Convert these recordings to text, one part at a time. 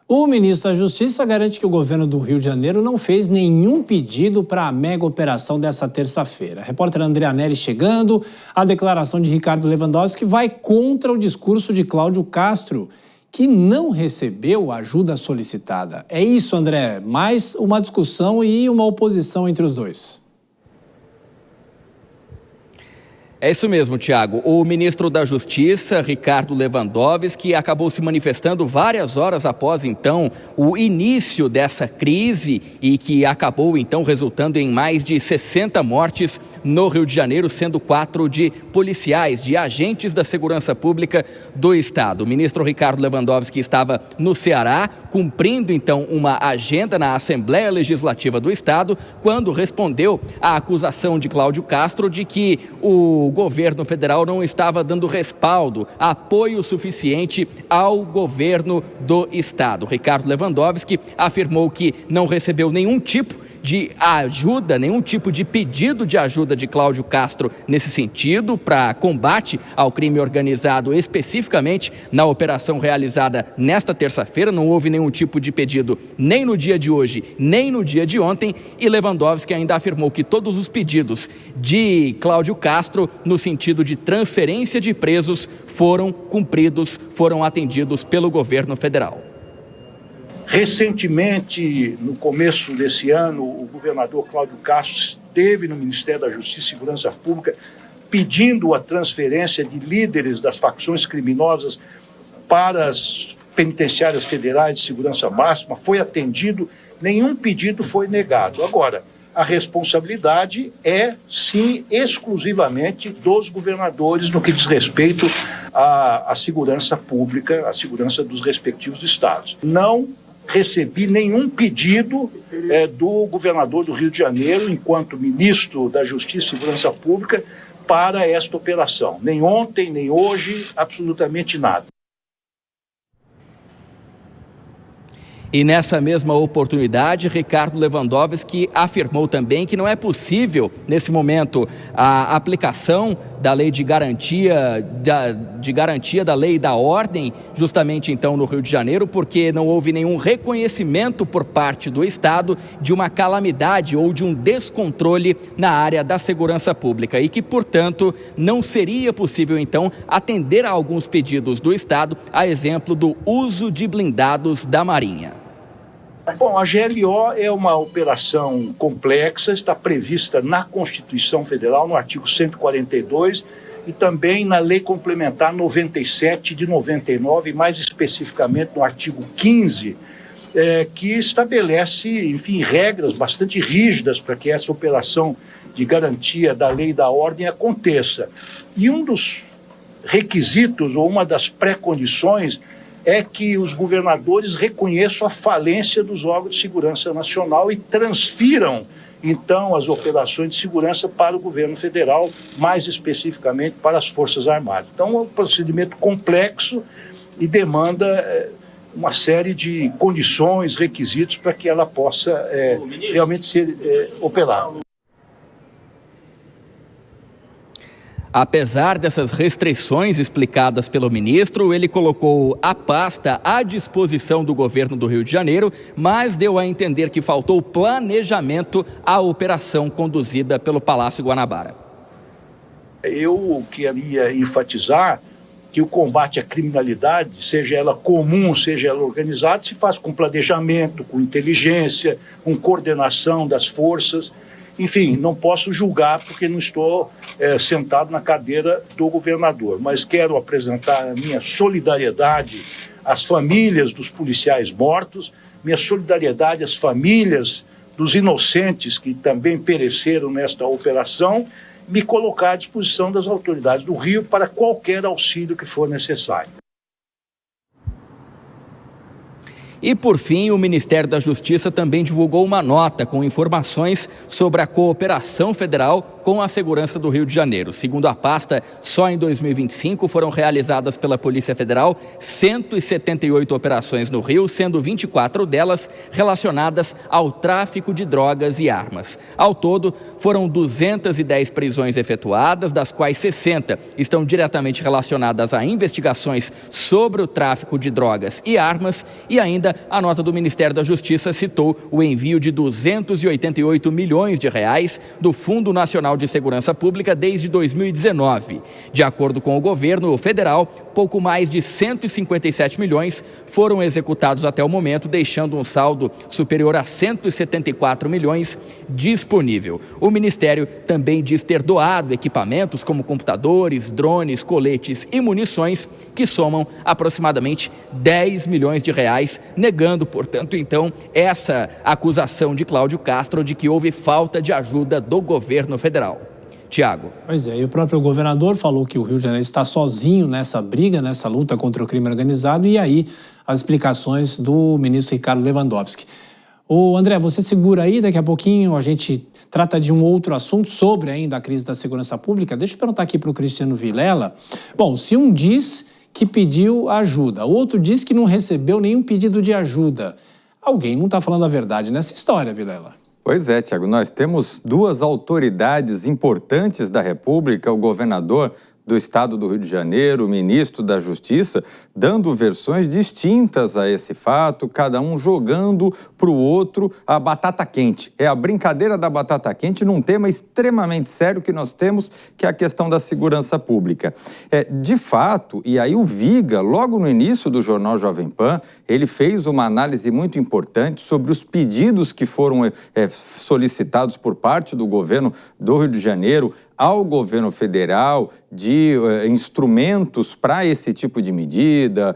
O ministro da Justiça garante que o governo do Rio de Janeiro não fez nenhum pedido para a mega operação dessa terça-feira. A repórter Andrea Neri chegando, a declaração de Ricardo Lewandowski vai contra o discurso de Cláudio Castro, que não recebeu a ajuda solicitada. É isso, André, mais uma discussão e uma oposição entre os dois. É isso mesmo, Tiago. O ministro da Justiça, Ricardo Lewandowski, acabou se manifestando várias horas após, então, o início dessa crise e que acabou, então, resultando em mais de 60 mortes no Rio de Janeiro, sendo 4 de policiais, de agentes da segurança pública do Estado. O ministro Ricardo Lewandowski estava no Ceará, cumprindo, então, uma agenda na Assembleia Legislativa do Estado, quando respondeu à acusação de Cláudio Castro de que o governo federal não estava dando respaldo, apoio suficiente ao governo do Estado. Ricardo Lewandowski afirmou que não recebeu nenhum tipo de ajuda, nenhum tipo de pedido de ajuda de Cláudio Castro nesse sentido, para combate ao crime organizado, especificamente na operação realizada nesta terça-feira. Não houve nenhum tipo de pedido nem no dia de hoje, nem no dia de ontem, e Lewandowski ainda afirmou que todos os pedidos de Cláudio Castro, no sentido de transferência de presos, foram cumpridos, foram atendidos pelo governo federal. Recentemente, no começo desse ano, o governador Cláudio Castro esteve no Ministério da Justiça e Segurança Pública pedindo a transferência de líderes das facções criminosas para as penitenciárias federais de segurança máxima. Foi atendido, nenhum pedido foi negado. Agora, a responsabilidade é, sim, exclusivamente dos governadores no que diz respeito à segurança pública, à segurança dos respectivos estados. Não recebi nenhum pedido do governador do Rio de Janeiro, enquanto ministro da Justiça e Segurança Pública, para esta operação. Nem ontem, nem hoje, absolutamente nada. E nessa mesma oportunidade, Ricardo Lewandowski afirmou também que não é possível, nesse momento, a aplicação da lei de garantia da lei e da ordem, justamente então no Rio de Janeiro, porque não houve nenhum reconhecimento por parte do Estado de uma calamidade ou de um descontrole na área da segurança pública e que, portanto, não seria possível então atender a alguns pedidos do Estado, a exemplo do uso de blindados da Marinha. Bom, a GLO é uma operação complexa, está prevista na Constituição Federal, no artigo 142, e também na Lei Complementar 97 de 99, mais especificamente no artigo 15, que estabelece, enfim, regras bastante rígidas para que essa operação de garantia da lei e da ordem aconteça. E um dos requisitos, ou uma das pré-condições, é que os governadores reconheçam a falência dos órgãos de segurança nacional e transfiram, então, as operações de segurança para o governo federal, mais especificamente para as Forças Armadas. Então, é um procedimento complexo e demanda uma série de condições, requisitos para que ela possa realmente ser operada. Apesar dessas restrições explicadas pelo ministro, ele colocou a pasta à disposição do governo do Rio de Janeiro, mas deu a entender que faltou planejamento à operação conduzida pelo Palácio Guanabara. Eu queria enfatizar que o combate à criminalidade, seja ela comum, seja ela organizada, se faz com planejamento, com inteligência, com coordenação das forças. Enfim, não posso julgar porque não estou sentado na cadeira do governador, mas quero apresentar a minha solidariedade às famílias dos policiais mortos, minha solidariedade às famílias dos inocentes que também pereceram nesta operação, me colocar à disposição das autoridades do Rio para qualquer auxílio que for necessário. E, por fim, o Ministério da Justiça também divulgou uma nota com informações sobre a cooperação federal com a segurança do Rio de Janeiro. Segundo a pasta, só em 2025 foram realizadas pela Polícia Federal 178 operações no Rio, sendo 24 delas relacionadas ao tráfico de drogas e armas. Ao todo, foram 210 prisões efetuadas, das quais 60 estão diretamente relacionadas a investigações sobre o tráfico de drogas e armas, e ainda a nota do Ministério da Justiça citou o envio de 288 milhões de reais do Fundo Nacional de Segurança Pública desde 2019. De acordo com o governo federal, pouco mais de 157 milhões foram executados até o momento, deixando um saldo superior a 174 milhões disponível. O Ministério também diz ter doado equipamentos como computadores, drones, coletes e munições, que somam aproximadamente 10 milhões de reais, negando, portanto, então, essa acusação de Cláudio Castro de que houve falta de ajuda do governo federal. Tiago. Pois é, e o próprio governador falou que o Rio de Janeiro está sozinho nessa briga, nessa luta contra o crime organizado, e aí as explicações do ministro Ricardo Lewandowski. Ô André, você segura aí, daqui a pouquinho a gente trata de um outro assunto sobre ainda a crise da segurança pública. Deixa eu perguntar aqui para o Cristiano Vilela. Bom, se um diz que pediu ajuda, outro diz que não recebeu nenhum pedido de ajuda, alguém não está falando a verdade nessa história, Vilela. Pois é, Tiago, nós temos duas autoridades importantes da República, o governador do estado do Rio de Janeiro, o ministro da Justiça, dando versões distintas a esse fato, cada um jogando para o outro a batata quente. É a brincadeira da batata quente num tema extremamente sério que nós temos, que é a questão da segurança pública. De fato, e aí o Viga, logo no início do jornal Jovem Pan, ele fez uma análise muito importante sobre os pedidos que foram solicitados por parte do governo do Rio de Janeiro ao governo federal de instrumentos para esse tipo de medida,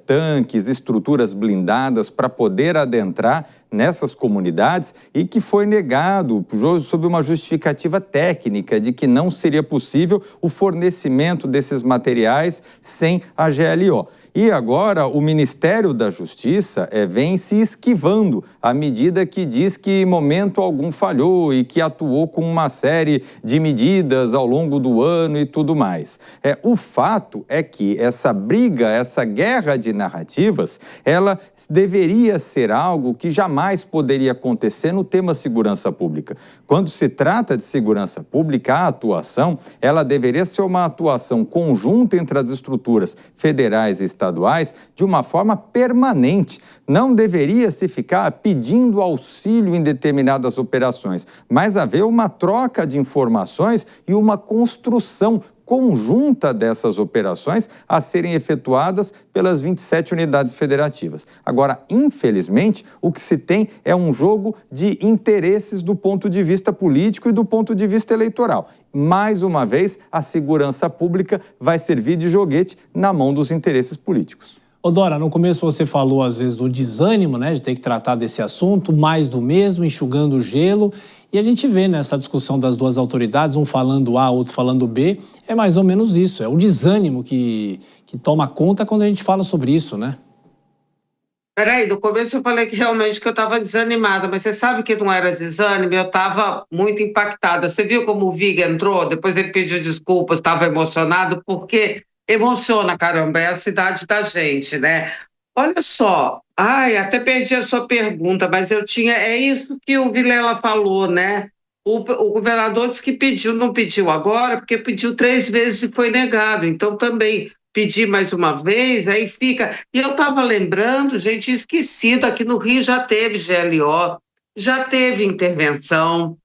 tanques, estruturas blindadas para poder adentrar nessas comunidades, e que foi negado sob uma justificativa técnica de que não seria possível o fornecimento desses materiais sem a GLO. E agora o Ministério da Justiça vem se esquivando à medida que diz que em momento algum falhou e que atuou com uma série de medidas ao longo do ano e tudo mais. O fato é que essa briga, essa guerra de narrativas, ela deveria ser algo que jamais poderia acontecer no tema segurança pública. Quando se trata de segurança pública, a atuação, ela deveria ser uma atuação conjunta entre as estruturas federais e estaduais de uma forma permanente. Não deveria se ficar pedindo auxílio em determinadas operações, mas haver uma troca de informações e uma construção conjunta dessas operações a serem efetuadas pelas 27 unidades federativas. Agora, infelizmente, o que se tem é um jogo de interesses do ponto de vista político e do ponto de vista eleitoral. Mais uma vez, a segurança pública vai servir de joguete na mão dos interesses políticos. Ô Dora, no começo você falou às vezes do desânimo, né, de ter que tratar desse assunto, mais do mesmo, enxugando o gelo. E a gente vê nessa discussão das duas autoridades, um falando A, outro falando B, é mais ou menos isso, é o desânimo que toma conta quando a gente fala sobre isso, né? Peraí, no começo eu falei que realmente que eu estava desanimada, mas você sabe que não era desânimo, eu estava muito impactada. Você viu como o Viga entrou, depois ele pediu desculpas, estava emocionado, porque emociona, caramba, é a cidade da gente, né? Olha só, até perdi a sua pergunta, mas é isso que o Vilela falou, né? O governador disse que pediu, não pediu agora, porque pediu 3 vezes e foi negado, então também pedir mais uma vez, aí fica... E eu estava lembrando, gente, esquecido, aqui no Rio já teve GLO, já teve intervenção,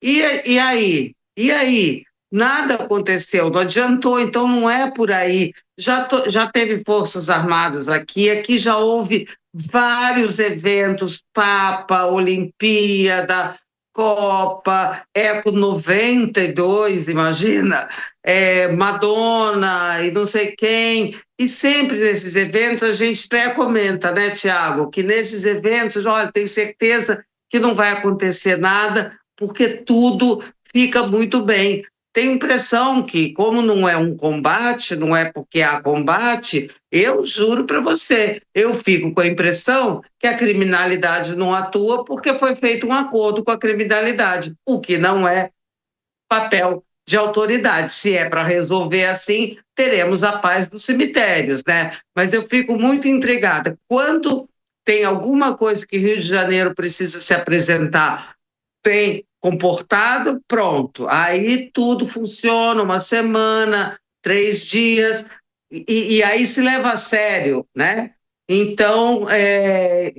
e aí? E aí? Nada aconteceu, não adiantou, então não é por aí. Já teve Forças Armadas aqui já houve vários eventos, Papa, Olimpíada, Copa, Eco 92, imagina, Madonna e não sei quem, e sempre nesses eventos a gente até comenta, né, Tiago, que nesses eventos, olha, tenho certeza que não vai acontecer nada, porque tudo fica muito bem. Tenho impressão que, como não é um combate, não é porque há combate, eu juro para você, eu fico com a impressão que a criminalidade não atua porque foi feito um acordo com a criminalidade, o que não é. papel de autoridade. Se é para resolver assim, teremos a paz dos cemitérios, né? Mas eu fico muito intrigada. Quando tem alguma coisa que Rio de Janeiro precisa se apresentar bem comportado, pronto. Aí tudo funciona, uma semana, 3 dias, e aí se leva a sério, né? Então,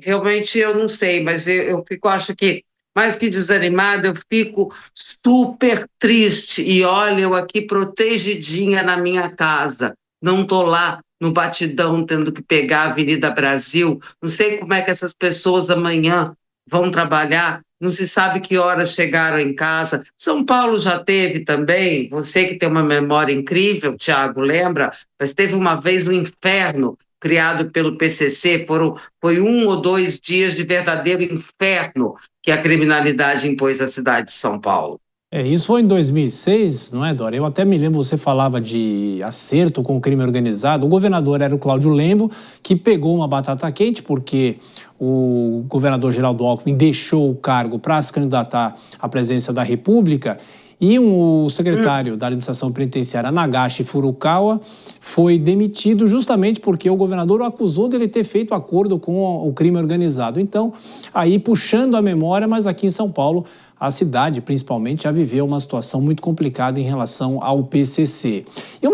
realmente eu não sei, mas eu acho que, mais que desanimada, eu fico super triste. E olha, eu aqui protegidinha na minha casa, não estou lá no batidão tendo que pegar a Avenida Brasil, não sei como é que essas pessoas amanhã vão trabalhar, não se sabe que horas chegaram em casa. São Paulo já teve também, você que tem uma memória incrível, Tiago, lembra? Mas teve uma vez um inferno criado pelo PCC, foi 1 ou 2 dias de verdadeiro inferno que a criminalidade impôs à cidade de São Paulo. Isso foi em 2006, não é, Dora? Eu até me lembro, você falava de acerto com o crime organizado. O governador era o Cláudio Lembo, que pegou uma batata quente, porque o governador Geraldo Alckmin deixou o cargo para se candidatar à presidência da República, e o secretário da administração penitenciária, Nagashi Furukawa, foi demitido justamente porque o governador o acusou de ele ter feito acordo com o crime organizado. Então, aí puxando a memória, mas aqui em São Paulo, a cidade, principalmente, já viveu uma situação muito complicada em relação ao PCC.